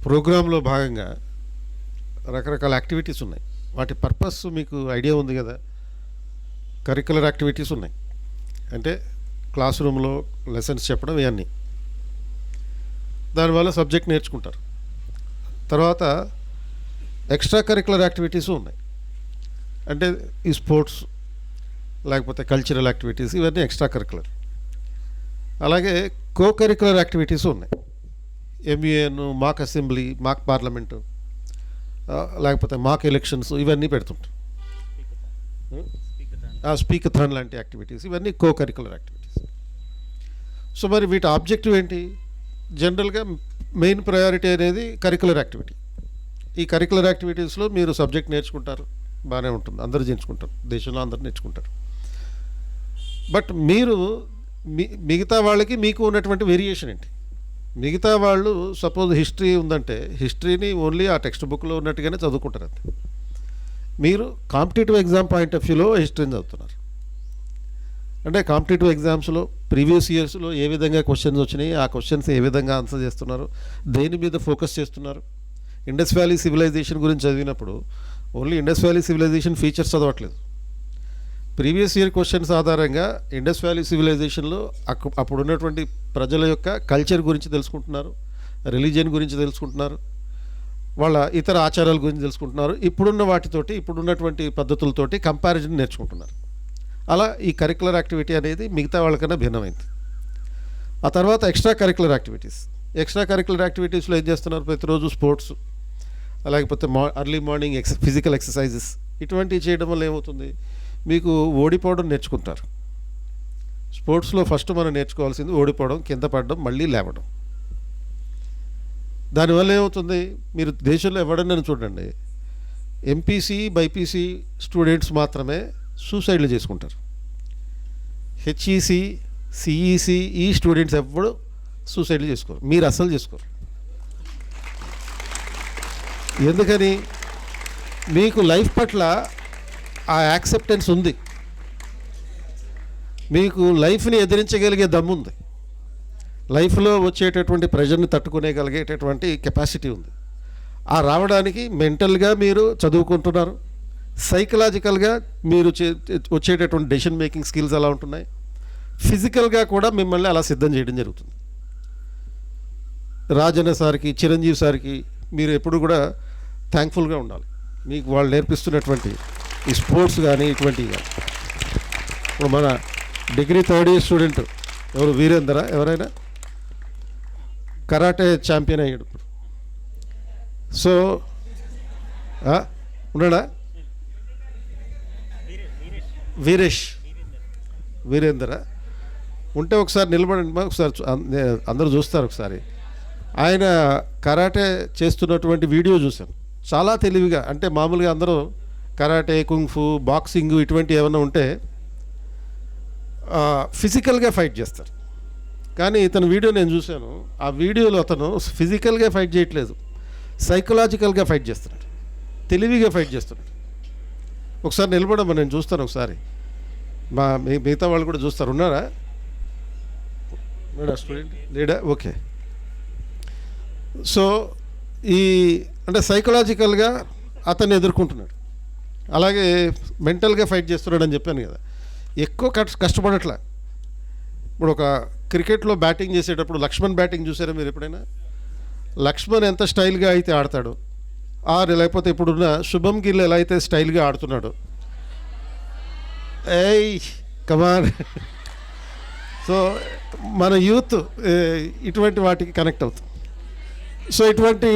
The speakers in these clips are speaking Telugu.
ప్రోగ్రాంలో భాగంగా రకరకాల యాక్టివిటీస్ ఉన్నాయి. వాటి పర్పస్ మీకు ఐడియా ఉంది కదా. కరిక్యులర్ యాక్టివిటీస్ ఉన్నాయి, అంటే క్లాస్ రూమ్లో లెసన్స్ చెప్పడం ఇవన్నీ. దానివల్ల సబ్జెక్ట్ నేర్చుకుంటారు. తర్వాత ఎక్స్ట్రా కరిక్యులర్ యాక్టివిటీస్ ఉన్నాయి, అంటే ఈ స్పోర్ట్స్ లేకపోతే కల్చరల్ యాక్టివిటీస్, ఇవన్నీ ఎక్స్ట్రా కరిక్యులర్. అలాగే కో కరిక్యులర్ యాక్టివిటీస్ ఉన్నాయి. ఎంయూఎన్, మాక్ అసెంబ్లీ, మాక్ పార్లమెంటు, లేకపోతే మాక్ ఎలక్షన్స్, ఇవన్నీ పెడుతుంటారు. స్పీకథాన్ లాంటి యాక్టివిటీస్, ఇవన్నీ కో కరిక్యులర్ యాక్టివిటీస్. సో మరి వీటి ఆబ్జెక్టివ్ ఏంటి? జనరల్గా మెయిన్ ప్రయారిటీ అనేది కరిక్యులర్ యాక్టివిటీ. ఈ కరిక్యులర్ యాక్టివిటీస్లో మీరు సబ్జెక్ట్ నేర్చుకుంటారు, బాగానే ఉంటుంది, అందరూ నేర్చుకుంటారు, దేశంలో అందరూ నేర్చుకుంటారు. బట్ మీరు మిగతా వాళ్ళకి మీకు ఉన్నటువంటి వేరియేషన్ ఏంటి? మిగతా వాళ్ళు సపోజ్ హిస్టరీ ఉందంటే హిస్టరీని ఓన్లీ ఆ టెక్స్ట్ బుక్లో ఉన్నట్టుగానే చదువుకుంటారు అంతే. మీరు కాంపిటేటివ్ ఎగ్జామ్ పాయింట్ ఆఫ్ వ్యూలో హిస్టరీని చదువుతున్నారు. అంటే కాంపిటేటివ్ ఎగ్జామ్స్లో ప్రీవియస్ ఇయర్స్లో ఏ విధంగా క్వశ్చన్స్ వచ్చినాయి, ఆ క్వశ్చన్స్ ఏ విధంగా ఆన్సర్ చేస్తున్నారు, దేని మీద ఫోకస్ చేస్తున్నారు. ఇండస్ వ్యాలీ సివిలైజేషన్ గురించి చదివినప్పుడు only Indus valley civilization features చదవట్లేదు. ప్రీవియస్ ఇయర్ క్వశ్చన్స్ ఆధారంగా ఇండస్ వ్యాలీ సివిలైజేషన్లో అప్పుడు ఉన్నటువంటి ప్రజల యొక్క కల్చర్ గురించి తెలుసుకుంటున్నారు, రిలీజియన్ గురించి తెలుసుకుంటున్నారు, వాళ్ళ ఇతర ఆచారాల గురించి తెలుసుకుంటున్నారు. ఇప్పుడున్న వాటితోటి, ఇప్పుడున్నటువంటి పద్ధతులతోటి కంపారిజన్ నేర్చుకుంటున్నారు. అలా ఈ కరిక్యులర్ యాక్టివిటీ అనేది మిగతా వాళ్ళకన్నా భిన్నమైంది. ఆ తర్వాత extra curricular activities. Extra curricular యాక్టివిటీస్లో ఏం చేస్తున్నారు? ప్రతిరోజు స్పోర్ట్స్, లేకపోతే అర్లీ మార్నింగ్ ఫిజికల్ ఎక్సర్సైజెస్, ఇటువంటివి చేయడం వల్ల ఏమవుతుంది? మీకు ఓడిపోవడం నేర్చుకుంటారు. స్పోర్ట్స్లో ఫస్ట్ మనం నేర్చుకోవాల్సింది ఓడిపోవడం, కింద పడడం, మళ్ళీ లేవడం. దానివల్ల ఏమవుతుంది? మీరు దేశంలో ఎవడన్నా చూడండి, ఎంపీసీ బైపీసీ స్టూడెంట్స్ మాత్రమే సూసైడ్లు చేసుకుంటారు. హెచ్ఈసి, సిఈసి ఈ స్టూడెంట్స్ ఎప్పుడు సూసైడ్లు చేసుకోరు. మీరు అస్సలు చేసుకోరు. ఎందుకని? మీకు లైఫ్ పట్ల ఆ యాక్సెప్టెన్స్ ఉంది, మీకు లైఫ్ని ఎదిరించగలిగే దమ్ము ఉంది, లైఫ్లో వచ్చేటటువంటి ప్రెషర్ని తట్టుకునేగలిగేటటువంటి కెపాసిటీ ఉంది. ఆ రావడానికి మెంటల్గా మీరు చదువుకుంటున్నారు, సైకలాజికల్గా మీరు వచ్చేటటువంటి డెసిషన్ మేకింగ్ స్కిల్స్ ఎలా ఉంటున్నాయి, ఫిజికల్గా కూడా మిమ్మల్ని అలా సిద్ధం చేయడం జరుగుతుంది. రాజన్న సార్కి, చిరంజీవి సార్కి మీరు ఎప్పుడు కూడా థ్యాంక్ఫుల్గా ఉండాలి. మీకు వాళ్ళు నేర్పిస్తున్నటువంటి ఈ స్పోర్ట్స్ కానీ ఇటువంటివి కానీ. ఇప్పుడు మన డిగ్రీ థర్డ్ ఇయర్ స్టూడెంట్ ఎవరు, వీరేంద్ర, ఎవరైనా కరాటే ఛాంపియన్ అయ్యాడు ఇప్పుడు. సో ఉన్నాడా? వీరేంద్ర ఉంటే ఒకసారి నిలబడండి, ఒకసారి అందరూ చూస్తారు. ఒకసారి ఆయన కరాటే చేస్తున్నటువంటి వీడియో చూశాను. చాలా తెలివిగా, అంటే మామూలుగా అందరూ కరాటే, కుంగ్ఫు, బాక్సింగ్ ఇటువంటి ఏమైనా ఉంటే ఫిజికల్గా ఫైట్ చేస్తారు. కానీ ఇతని వీడియో నేను చూశాను. ఆ వీడియోలో అతను ఫిజికల్గా ఫైట్ చేయట్లేదు, సైకలాజికల్గా ఫైట్ చేస్తున్నాడు, తెలివిగా ఫైట్ చేస్తున్నాడు. ఒకసారి నిలబడమ్మా, నేను చూస్తాను ఒకసారి. మిగతా వాళ్ళు కూడా చూస్తారు. ఉన్నారా? స్టూడెంట్ లేడా? ఓకే. సో అంటే సైకలాజికల్గా అతన్ని ఎదుర్కొంటున్నాడు, అలాగే మెంటల్గా ఫైట్ చేస్తున్నాడు అని చెప్పాను కదా. ఎక్కువ కష్టపడట్లా. ఇప్పుడు ఒక క్రికెట్లో బ్యాటింగ్ చేసేటప్పుడు లక్ష్మణ్ బ్యాటింగ్ చూసారా మీరు ఎప్పుడైనా? లక్ష్మణ్ ఎంత స్టైల్గా అయితే ఆడతాడు, లేకపోతే ఇప్పుడున్న శుభం గిల్ ఎలా అయితే స్టైల్గా ఆడుతున్నాడు, కమాన్. సో మన యూత్ ఇటువంటి వాటికి కనెక్ట్ అవుతుంది. సో ఇటువంటి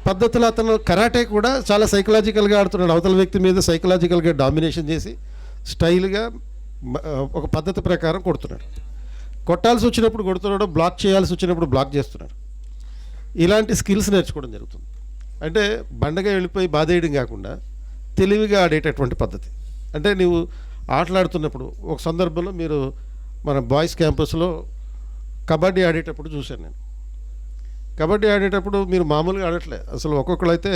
పద్ధతులు అతను కరాటే కూడా చాలా సైకలాజికల్గా ఆడుతున్నాడు. అవతల వ్యక్తి మీద సైకలాజికల్గా డామినేషన్ చేసి స్టైల్గా ఒక పద్ధతి ప్రకారం కొడుతున్నాడు. కొట్టాల్సి వచ్చినప్పుడు కొడుతున్నాడు, బ్లాక్ చేయాల్సి వచ్చినప్పుడు బ్లాక్ చేస్తున్నాడు. ఇలాంటి స్కిల్స్ నేర్చుకోవడం జరుగుతుంది. అంటే బండగా వెళ్ళిపోయి బాధేయడం కాకుండా తెలివిగా ఆడేటటువంటి పద్ధతి. అంటే నువ్వు ఆటలాడుతున్నప్పుడు ఒక సందర్భంలో మీరు మన బాయ్స్ క్యాంపస్లో కబడ్డీ ఆడేటప్పుడు చూశాను నేను. కబడ్డీ ఆడేటప్పుడు మీరు మామూలుగా ఆడట్లే అసలు. ఒక్కొక్కరు అయితే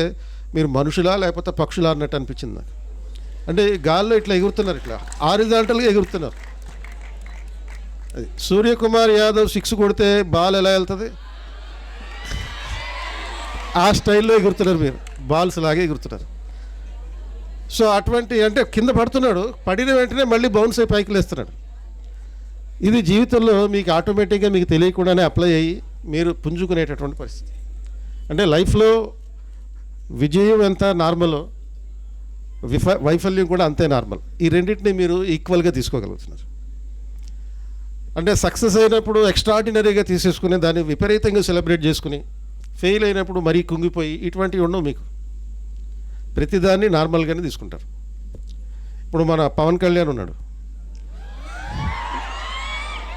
మీరు మనుషులా లేకపోతే పక్షులా అన్నట్టు అనిపించింది నాకు. అంటే గాల్లో ఇట్లా ఎగురుతున్నారు, ఇట్లా హారిజాంటల్గా ఎగురుతున్నారు. అది సూర్యకుమార్ యాదవ్ 6 కొడితే బాల్ ఎలా వెళ్తుంది? ఆ స్టైల్లో ఎగురుతున్నారు మీరు, బాల్స్ లాగే ఎగురుతున్నారు. సో అటువంటి అంటే కింద పడుతున్నాడు, పడిన వెంటనే మళ్ళీ బౌన్స్ అయి పైకి లేస్తున్నాడు. ఇది జీవితంలో మీకు ఆటోమేటిక్గా మీకు తెలియకుండానే అప్లై అయ్యి మీరు పుంజుకునేటటువంటి పరిస్థితి. అంటే లైఫ్లో విజయం ఎంత నార్మలో వైఫల్యం కూడా అంతే నార్మల్. ఈ రెండింటిని మీరు ఈక్వల్గా తీసుకోగలుగుతున్నారు. అంటే సక్సెస్ అయినప్పుడు ఎక్స్ట్రాడినరీగా తీసేసుకుని దాన్ని విపరీతంగా సెలబ్రేట్ చేసుకుని, ఫెయిల్ అయినప్పుడు మరీ కుంగిపోయి ఇటువంటివి ఉండవు మీకు. ప్రతిదాన్ని నార్మల్గానే తీసుకుంటారు. ఇప్పుడు మన పవన్ కళ్యాణ్ ఉన్నాడు.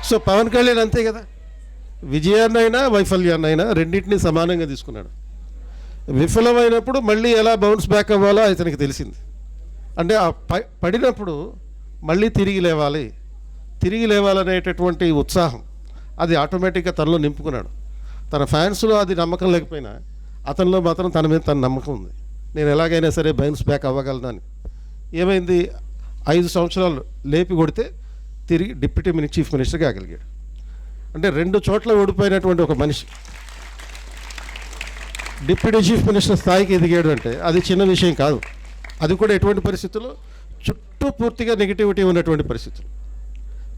సో పవన్ కళ్యాణ్ అంతే కదా, విజయాన్నైనా వైఫల్యాన్నైనా రెండింటినీ సమానంగా తీసుకున్నాడు. విఫలమైనప్పుడు మళ్ళీ ఎలా బౌన్స్ బ్యాక్ అవ్వాలో అతనికి తెలిసింది. అంటే ఆ పడినప్పుడు మళ్ళీ తిరిగి లేవాలనేటటువంటి ఉత్సాహం అది ఆటోమేటిక్గా తనలో నింపుకున్నాడు. తన ఫ్యాన్స్లో అది నమ్మకం లేకపోయినా అతనిలో మాత్రం తన మీద తన నమ్మకం ఉంది, నేను ఎలాగైనా సరే బౌన్స్ బ్యాక్ అవ్వగలనని. ఏమైంది, 5 సంవత్సరాలు లేపి కొడితే తిరిగి డిప్యూటీ చీఫ్ మినిస్టర్గా ఆగలిగాడు. అంటే 2 చోట్ల ఓడిపోయినటువంటి ఒక మనిషి డిప్యూటీ చీఫ్ మినిస్టర్ స్థాయికి ఎదిగాడు అంటే అది చిన్న విషయం కాదు. అది కూడా ఎటువంటి పరిస్థితుల్లో చుట్టూ పూర్తిగా నెగిటివిటీ ఉన్నటువంటి పరిస్థితులు,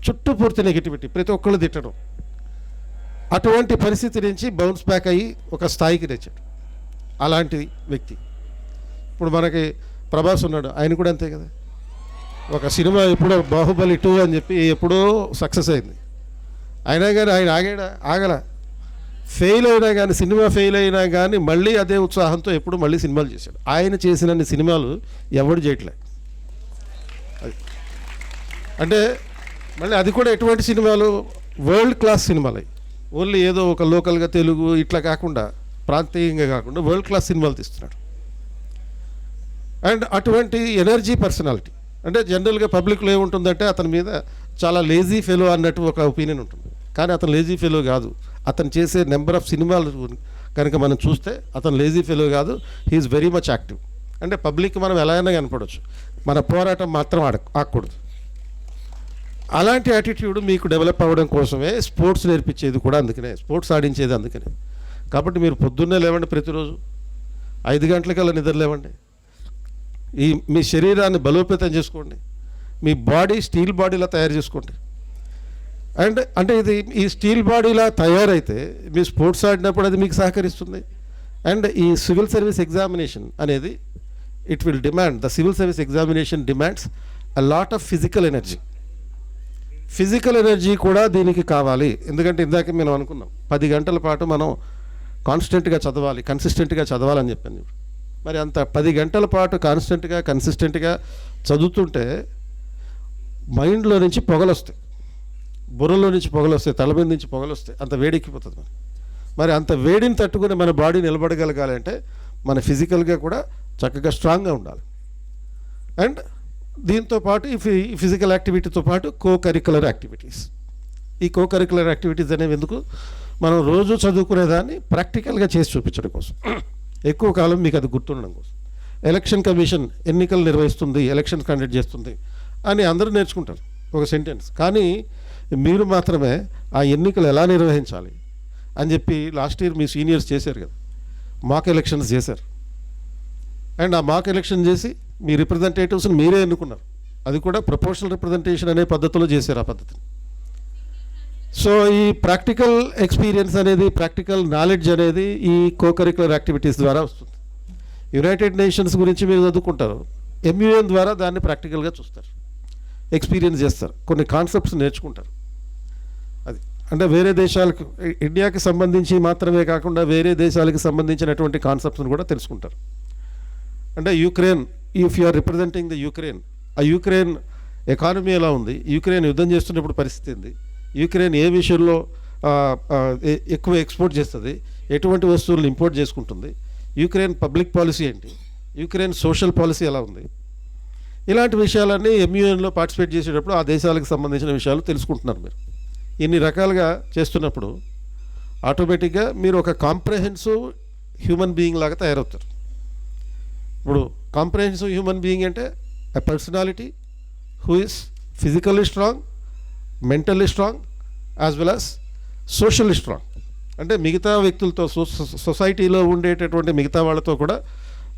చుట్టూ పూర్తి నెగిటివిటీ, ప్రతి ఒక్కళ్ళు తిట్టడం. అటువంటి పరిస్థితి నుంచి బౌన్స్ బ్యాక్ అయ్యి ఒక స్థాయికి తెచ్చాడు అలాంటి వ్యక్తి. ఇప్పుడు మనకి ప్రభాస్ ఉన్నాడు, ఆయన కూడా అంతే కదా. ఒక సినిమా ఎప్పుడో బాహుబలి 2 అని చెప్పి ఎప్పుడో సక్సెస్ అయింది, అయినా కానీ ఆయన ఆగల. ఫెయిల్ అయినా కానీ, సినిమా ఫెయిల్ అయినా కానీ మళ్ళీ అదే ఉత్సాహంతో ఎప్పుడు మళ్ళీ సినిమాలు చేశాడు. ఆయన చేసినన్ని సినిమాలు ఎవడు చేయట్లే. అంటే మళ్ళీ అది కూడా ఎటువంటి సినిమాలు, వరల్డ్ క్లాస్ సినిమాలు. ఓన్లీ ఏదో ఒక లోకల్గా తెలుగు ఇట్లా కాకుండా, ప్రాంతీయంగా కాకుండా వరల్డ్ క్లాస్ సినిమాలు తీస్తున్నాడు. అండ్ అటువంటి ఎనర్జీ పర్సనాలిటీ. అంటే జనరల్గా పబ్లిక్లో ఏముంటుందంటే అతని మీద చాలా లేజీ ఫెలో అన్నట్టు ఒక ఒపీనియన్ ఉంటుంది. కానీ అతను లేజీ ఫెలో కాదు. అతను చేసే నెంబర్ ఆఫ్ సినిమాలు కనుక మనం చూస్తే అతను లేజీ ఫెలో కాదు, హీఈస్ వెరీ మచ్ యాక్టివ్. అంటే పబ్లిక్ మనం ఎలా అయినా కనపడవచ్చు, మన పోరాటం మాత్రం ఆగకూడదు. అలాంటి యాటిట్యూడ్ మీకు డెవలప్ అవ్వడం కోసమే స్పోర్ట్స్ నేర్పించేది కూడా అందుకనే, స్పోర్ట్స్ ఆడించేది అందుకనే. కాబట్టి మీరు పొద్దున్నే లేవండి, ప్రతిరోజు 5 గంటలకల్లా నిద్ర లేవండి. మీ శరీరాన్ని బలోపేతం చేసుకోండి, మీ బాడీ స్టీల్ బాడీలా తయారు చేసుకోండి. అండ్ అంటే ఇది ఈ స్టీల్ బాడీలా తయారైతే మీ స్పోర్ట్స్ ఆడినప్పుడు అది మీకు సహకరిస్తుంది. అండ్ ఈ సివిల్ సర్వీస్ ఎగ్జామినేషన్ అనేది it will demand, the civil service examination demands a lot of physical energy. Physical energy కూడా దీనికి కావాలి. ఎందుకంటే ఇందాక మేము అనుకున్నాం 10 గంటల పాటు మనం కాన్స్టెంట్గా చదవాలి, కన్సిస్టెంట్గా చదవాలని చెప్పాను. మరి అంత 10 గంటల పాటు కాన్స్టెంట్గా కన్సిస్టెంట్గా చదువుతుంటే మైండ్లో నుంచి పొగలు వస్తాయి, బుర్రలో నుంచి పొగలు వస్తాయి, తల మీద నుంచి పొగలు వస్తాయి, అంత వేడెక్కిపోతుంది. మరి అంత వేడిని తట్టుకుని మన బాడీ నిలబడగలగాలి అంటే మన ఫిజికల్గా కూడా చక్కగా స్ట్రాంగ్గా ఉండాలి. అండ్ దీంతో పాటు ఈ ఫిజికల్ యాక్టివిటీతో పాటు కరిక్యులర్ యాక్టివిటీస్. ఈ కరిక్యులర్ యాక్టివిటీస్ అనేవి ఎందుకు, మనం రోజు చదువుకునేదాన్ని ప్రాక్టికల్గా చేసి చూపించడం కోసం, ఎక్కువ కాలం మీకు అది గుర్తుండడం కోసం. ఎలక్షన్ కమిషన్ ఎన్నికలు నిర్వహిస్తుంది, ఎలక్షన్స్ కండక్ట్ చేస్తుంది అని అందరూ నేర్చుకుంటారు ఒక సెంటెన్స్. కానీ మీరు మాత్రమే ఆ ఎన్నికలు ఎలా నిర్వహించాలి అని చెప్పి లాస్ట్ ఇయర్ మీ సీనియర్స్ చేశారు కదా, మాక్ ఎలక్షన్స్ చేశారు. అండ్ ఆ మాక్ ఎలక్షన్ చేసి మీ రిప్రజెంటేటివ్స్ని మీరే ఎన్నుకున్నారు. అది కూడా ప్రపోర్షనల్ రిప్రజెంటేషన్ అనే పద్ధతిలో చేశారు ఆ పద్ధతిని. సో ఈ ప్రాక్టికల్ ఎక్స్పీరియన్స్ అనేది, ప్రాక్టికల్ నాలెడ్జ్ అనేది ఈ కరిక్యులర్ యాక్టివిటీస్ ద్వారా వస్తుంది. యునైటెడ్ నేషన్స్ గురించి మీరు చదువుకుంటారు, MUN ద్వారా దాన్ని ప్రాక్టికల్గా చూస్తారు, ఎక్స్పీరియన్స్ చేస్తారు, కొన్ని కాన్సెప్ట్స్ నేర్చుకుంటారు. అది అంటే వేరే దేశాలకు, ఇండియాకి సంబంధించి మాత్రమే కాకుండా వేరే దేశాలకు సంబంధించినటువంటి కాన్సెప్ట్స్ని కూడా తెలుసుకుంటారు. అంటే Ukraine, if you are representing the Ukraine, ఆ యుక్రెయిన్ ఎకానమీ ఎలా ఉంది, యుక్రెయిన్ యుద్ధం చేస్తున్నప్పుడు పరిస్థితి ఏంది, యుక్రెయిన్ ఏ విషయంలో ఎక్కువ ఎక్స్పోర్ట్ చేస్తుంది, ఎటువంటి వస్తువులను ఇంపోర్ట్ చేసుకుంటుంది, యుక్రెయిన్ పబ్లిక్ పాలసీ ఏంటి, యుక్రెయిన్ సోషల్ పాలసీ ఎలా ఉంది, ఇలాంటి విషయాలన్నీ MUNలో పార్టిసిపేట్ చేసేటప్పుడు ఆ దేశాలకు సంబంధించిన విషయాలు తెలుసుకుంటున్నారు. మీరు ఇన్ని రకాలుగా చేస్తున్నప్పుడు ఆటోమేటిక్గా మీరు ఒక కాంప్రహెన్సివ్ హ్యూమన్ బీయింగ్ లాగా తయారవుతారు. ఇప్పుడు కాంప్రహెన్సివ్ హ్యూమన్ బీయింగ్ అంటే a personality who is physically strong, mentally strong, as well as socially strong. అంటే మిగతా వ్యక్తులతో సొసైటీలో ఉండేటటువంటి మిగతా వాళ్ళతో కూడా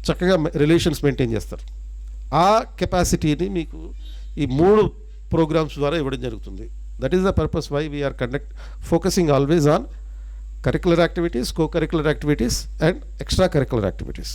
చక్కగా రిలేషన్స్ మెయింటైన్ చేస్తారు. ఆ కెపాసిటీని మీకు ఈ 3 ప్రోగ్రామ్స్ ద్వారా ఇవ్వడం జరుగుతుంది. That is the purpose why we are focusing always on curricular activities, co curricular activities and extra curricular activities.